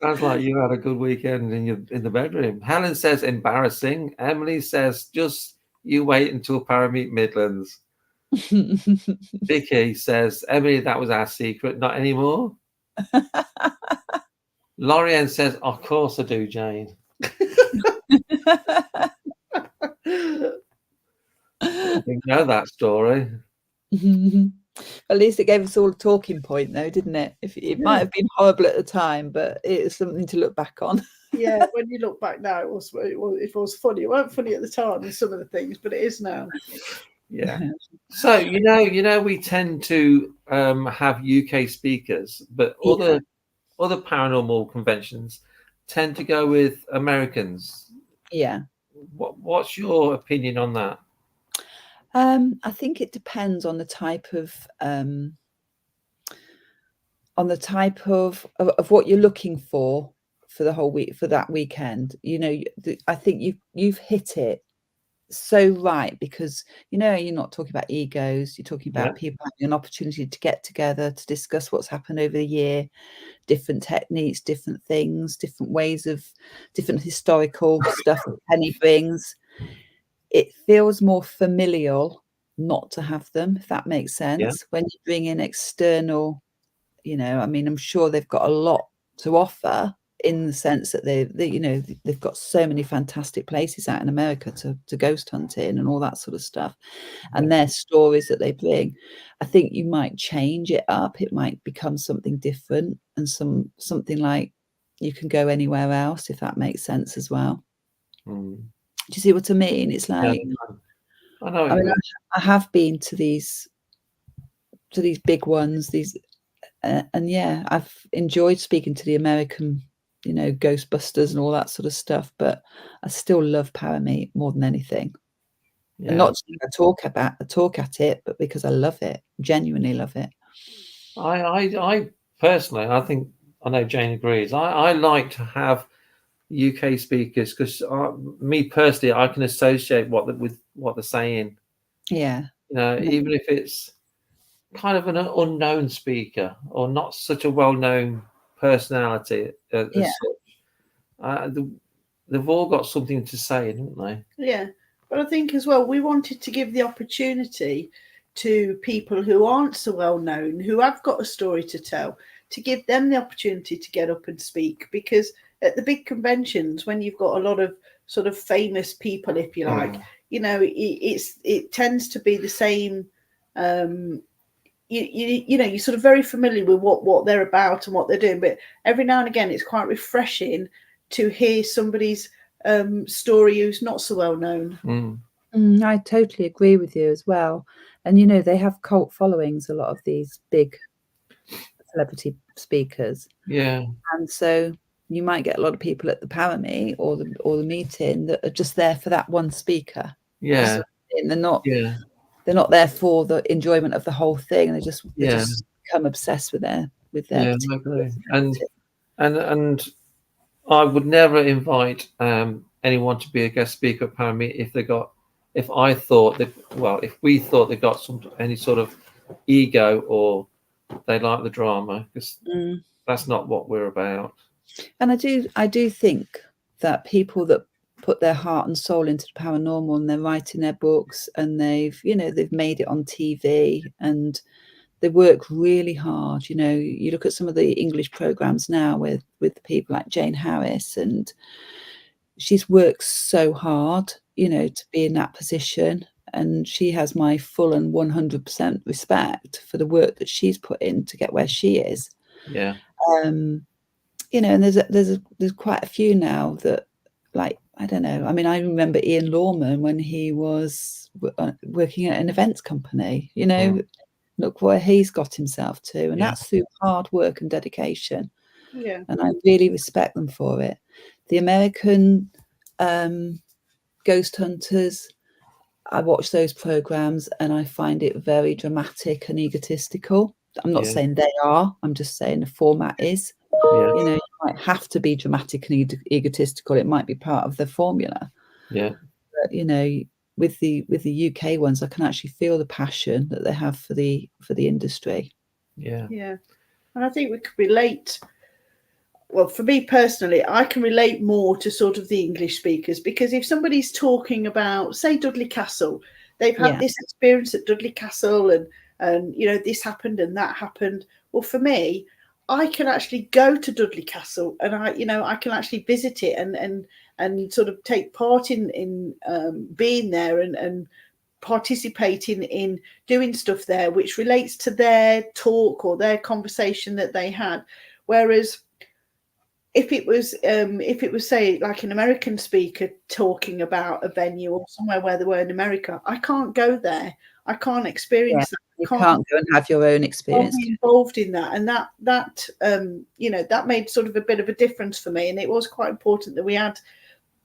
Sounds like you had a good weekend in the bedroom. Helen says embarrassing. Emily says just you wait until ParaMeet Midlands. Vicky says, Emily, that was our secret, not anymore. Lorianne says, of course I do, Jane. I didn't know that story. At least it gave us all a talking point, though, didn't it? It might have been horrible at the time, but it's something to look back on. Yeah, when you look back now, it was funny. It wasn't funny at the time with some of the things, but it is now. Yeah. So we tend to have UK speakers, but other paranormal conventions tend to go with Americans. Yeah. What's your opinion on that? I think it depends on the type of what you're looking for the whole week, for that weekend. I think you've hit it so right, because you're not talking about egos, you're talking about people having an opportunity to get together to discuss what's happened over the year, different techniques, different things, different ways of different historical stuff that Penny brings. It feels more familial not to have them, if that makes sense. When you bring in external, I'm sure they've got a lot to offer. in the sense that they you know, they've got so many fantastic places out in America to ghost hunt in and all that sort of stuff, and their stories that they bring. I think you might change it up. It might become something different, and something like you can go anywhere else, if that makes sense as well. Do you see what I mean? It's like, I know. I mean, I have been to these big ones, and yeah, I've enjoyed speaking to the American, you know, Ghostbusters and all that sort of stuff, but I still love ParaMeet more than anything. And not just I talk at it, but because I love it, genuinely love it. I personally, I think, I know Jane agrees. I like to have UK speakers because me personally, I can associate with what they're saying. Yeah. You know, even if it's kind of an unknown speaker or not such a well-known personality as such, they've all got something to say, haven't they? Yeah, but I think as well, we wanted to give the opportunity to people who aren't so well known, who have got a story to tell, to give them the opportunity to get up and speak. Because at the big conventions, when you've got a lot of sort of famous people, if you like, you know, it tends to be the same. You know, you're sort of very familiar with what they're about and what they're doing, but every now and again, it's quite refreshing to hear somebody's story who's not so well known. I totally agree with you as well. And you know, they have cult followings, a lot of these big celebrity speakers. Yeah. And so you might get a lot of people at the ParaMeet or the meeting that are just there for that one speaker. Yeah. And they're not there for the enjoyment of the whole thing. They just become obsessed with their I agree. And I would never invite anyone to be a guest speaker at ParaMeet if we thought they got any sort of ego or they like the drama, because that's not what we're about. And I do think that people that put their heart and soul into the paranormal and they're writing their books and they've made it on TV and they work really hard. You know, you look at some of the English programs now with people like Jane Harris, and she's worked so hard, you know, to be in that position. And she has my full and 100% respect for the work that she's put in to get where she is. Yeah. You know, and there's quite a few now that, like, I don't know. I mean, I remember Ian Lawman when he was working at an events company. You know, look where he's got himself to, and that's through hard work and dedication. Yeah, and I really respect them for it. The American ghost hunters, I watch those programs and I find it very dramatic and egotistical. I'm not saying they are. I'm just saying the format is. You know, you might have to be dramatic and egotistical. It might be part of the formula. Yeah. But, you know, with the UK ones, I can actually feel the passion that they have for the industry. Yeah. And I think we could relate. Well, for me personally, I can relate more to sort of the English speakers, because if somebody's talking about, say, Dudley Castle, they've had this experience at Dudley Castle and you know, this happened and that happened. Well, for me, I can actually go to Dudley Castle and I can actually visit it and sort of take part in being there and participating in doing stuff there, which relates to their talk or their conversation that they had. Whereas if it was say like an American speaker talking about a venue or somewhere where they were in America, I can't go there. I can't experience that. You can't go and have your own experience. Be involved in that, and that you know, that made sort of a bit of a difference for me. And it was quite important that we had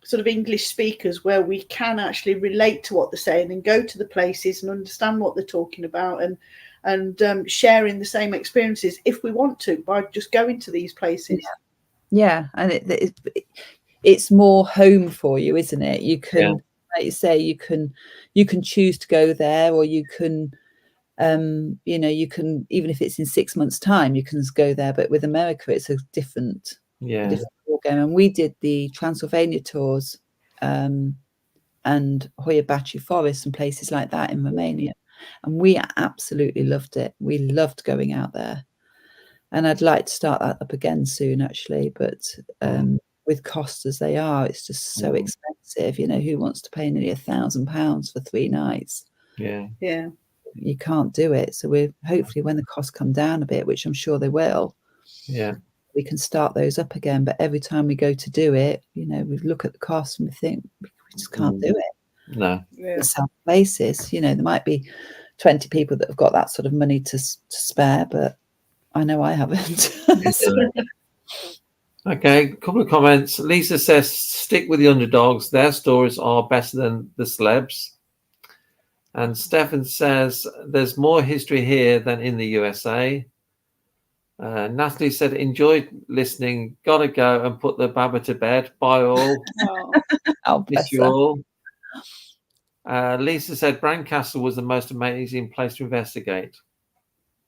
sort of English speakers where we can actually relate to what they're saying and go to the places and understand what they're talking about and sharing the same experiences if we want to by just going to these places. Yeah, and it's more home for you, isn't it? You can, like you say, you can choose to go there, or you can, you know, you can, even if it's in 6 months' time, you can go there. But with America, it's a different ballgame. And we did the Transylvania tours, and Hoia Baciu Forest and places like that in Romania, and we absolutely loved it. We loved going out there. And I'd like to start that up again soon, actually. But with costs as they are, it's just so expensive. You know, who wants to pay nearly £1,000 for 3 nights? Yeah. You can't do it. So we're hopefully, when the costs come down a bit, which I'm sure they will, we can start those up again. But every time we go to do it, you know, we look at the costs and we think we just can't do it. No. Yeah. Some places, you know, there might be 20 people that have got that sort of money to spare, but I know I haven't. Okay, a couple of comments. Lisa says, stick with the underdogs. Their stories are better than the celebs. And Stefan says, there's more history here than in the USA. Natalie said, enjoyed listening. Gotta go and put the Baba to bed. Bye all. Oh, Miss you all. Lisa said, Brancaster was the most amazing place to investigate.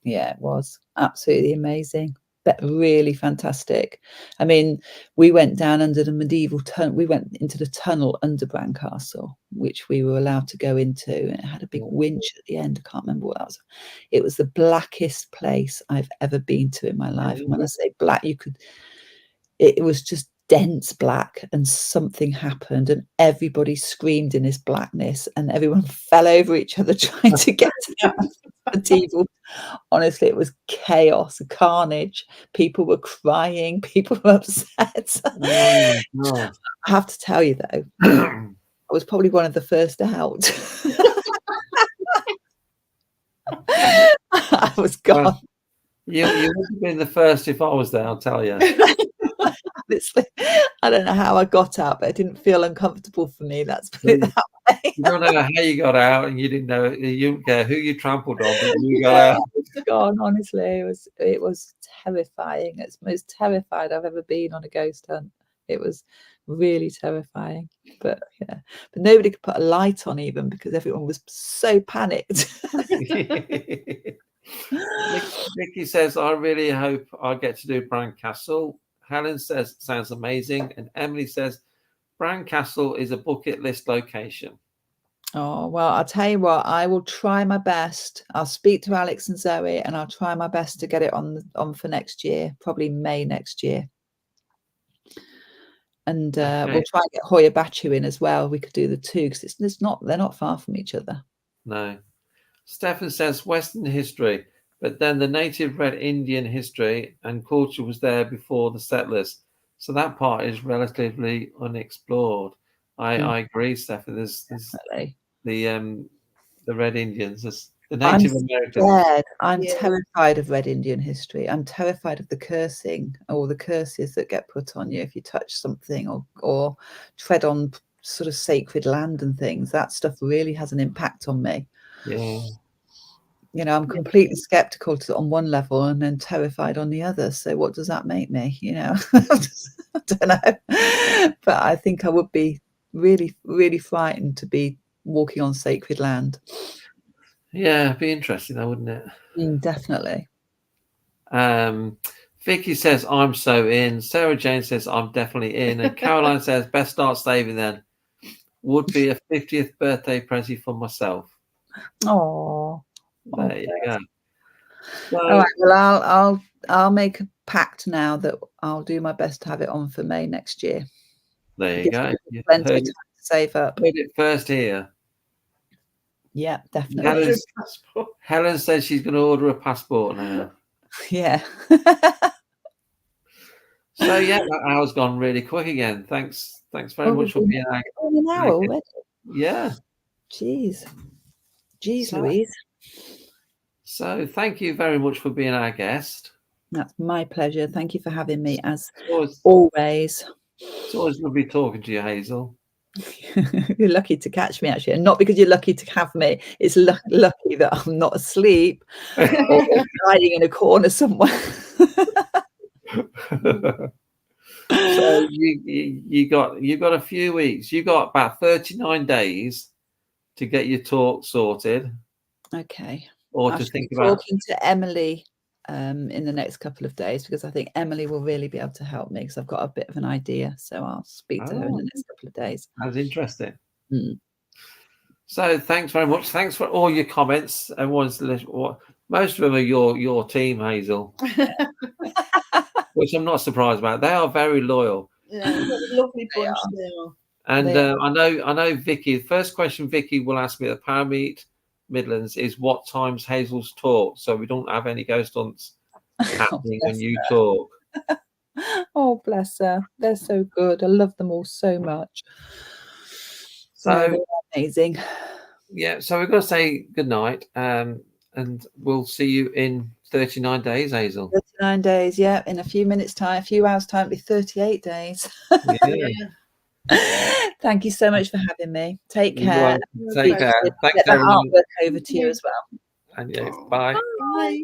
Yeah, it was absolutely amazing. But really fantastic. I mean, we went down under the medieval tunnel. We went into the tunnel under Brancaster, which we were allowed to go into. And it had a big winch at the end. I can't remember what that was. It was the blackest place I've ever been to in my life. And when I say black, it was just dense black, and something happened and everybody screamed in this blackness and everyone fell over each other trying to get to that medieval. Honestly, it was chaos, carnage. People were crying, people were upset. I have to tell you though, I was probably one of the first out. I was gone. Well, you would have been the first if I was there, I'll tell you. Honestly, I don't know how I got out, but it didn't feel uncomfortable for me. Let's put it that way. You don't know how you got out, and you didn't know. You don't care who you trampled on, but you got out. Gone. Honestly, it was terrifying. It's the most terrified I've ever been on a ghost hunt. It was really terrifying. But yeah, but nobody could put a light on even because everyone was so panicked. Vicky says, I really hope I get to do Brancaster. Helen says, sounds amazing. And Emily says, Brancaster is a bucket list location. Oh, well, I'll tell you what, I will try my best. I'll speak to Alex and Zoe and I'll try my best to get it on for next year, probably May next year. And we'll try and get Hoya Bachu in as well. We could do the two because they're not far from each other. No. Stefan says Western history, but then the native Red Indian history and culture was there before the settlers. So that part is relatively unexplored. I agree, Stefan. There's the Red Indians, the Native Americans. I'm terrified of Red Indian history. I'm terrified of the cursing or the curses that get put on you if you touch something or tread on sort of sacred land and things. That stuff really has an impact on me. Yeah. You know, I'm completely skeptical on one level and then terrified on the other. So what does that make me? You know, I don't know. But I think I would be really, really frightened to be walking on sacred land. Yeah, it'd be interesting though, wouldn't it? Definitely. Vicky says, I'm so in. Sarah Jane says, I'm definitely in. And Caroline says, best start saving then. Would be a 50th birthday present for myself. Oh. There you go. So, all right. Well, I'll make a pact now that I'll do my best to have it on for May next year. There you go. Plenty of time to save up. Heard it first here. Yeah, definitely. Helen says she's going to order a passport now. Yeah. So yeah, that hour's gone really quick again. Thanks very much for being an hour already. Yeah. Jeez, Louise. So thank you very much for being our guest. That's my pleasure. Thank you for having me as always. It's always lovely talking to you, Hazel. You're lucky to catch me, actually, and not because you're lucky to have me. It's lucky that I'm not asleep or hiding in a corner somewhere. So you got a few weeks. You got about 39 days to get your talk sorted. Okay. Or to think about talking to Emily in the next couple of days because I think Emily will really be able to help me because I've got a bit of an idea. So I'll speak to her in the next couple of days. That's interesting. So thanks very much. Thanks for all your comments. Everyone's most of them are your team, Hazel, which I'm not surprised about. They are very loyal. Yeah, what a lovely They bunch are. they are. And They are. I know Vicky. The first question Vicky will ask me at ParaMeet Midlands is what time's Hazel's talk, so we don't have any ghost hunts happening when you talk. Oh, bless her. They're so good. I love them all so much. So No, they're amazing. yeah, so we're going to say good night, and we'll see you in 39 days, Hazel. 39 days, yeah. In a few minutes' time, a few hours' time, it'll be 38 days. Yeah. Thank you so much for having me. Take You're care. welcome. Take care. Thanks, Get the everyone. artwork over to you as well. And yeah, bye. Bye.